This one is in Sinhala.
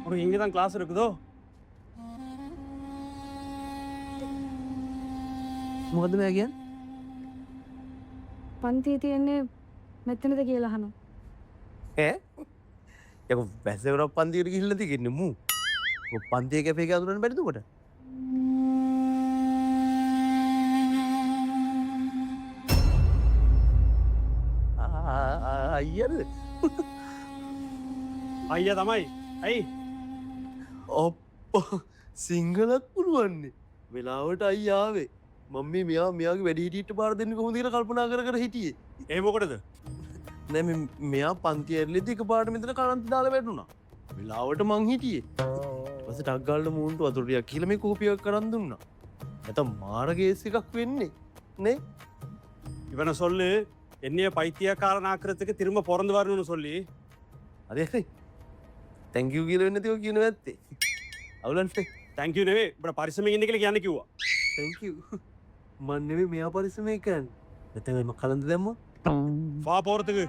உனக்கு இங்கே தான் கிளாஸ் இருக்குதோ? මොකද මෙයා කියන්නේ? පන්තියේ තියෙන්නේ මෙතනද කියලා අහනවා. ඈ? යකෝ වැසේකට පන්තියට ගිහිල්ලා තියෙන්නේ මූ. ඔය පන්තියේ කැපේ එක අඳුරන්න බැරිද උකට? අයියද? අයියා තමයි. ඇයි? අප්පා සිංහලත් පුළුවන්නේ. වෙලාවට අයියා ආවේ. මම මෙයාගේ වැඩිහිටියට බාර දෙන්න කොහොමද කියලා කල්පනා කර කර හිටියේ. ඒ මොකටද? නෑ මෙයා පන්ති ඇරලිද්දි එකපාරට මෙතන කලන්ත දාලා වැටුණා. වෙලාවට මං හිටියේ. ඊපස්සේ ටක් ගාලා මූන්ට වතුර ටිකක් කියලා මේ කෝපියක් කරන් දුන්නා. නැත්නම් මාර කේස් එකක් වෙන්නේ නේ? இவனை சொல்லு என்னைய பைத்தியக்காரனாக்குறதுக்கு திரும்ப பிறந்து வரணும்னு சொல்லி. අදේ තැන්ක් යූ කියලා වෙන්නේ නැතිව කියනවා ඇත්තේ. අවුලන්නේ. தேங்க்யூ නෙවෙයි. අපිට පරිස්සමෙන් ඉන්න කියලා කියන්න කිව්වා. Thank you. මන් නෙවෙයි මෙයා පරිස්සමෙන් කියන්නේ. නැත්නම් මම කලන්ත දැම්මා. வா போறதுக்கு.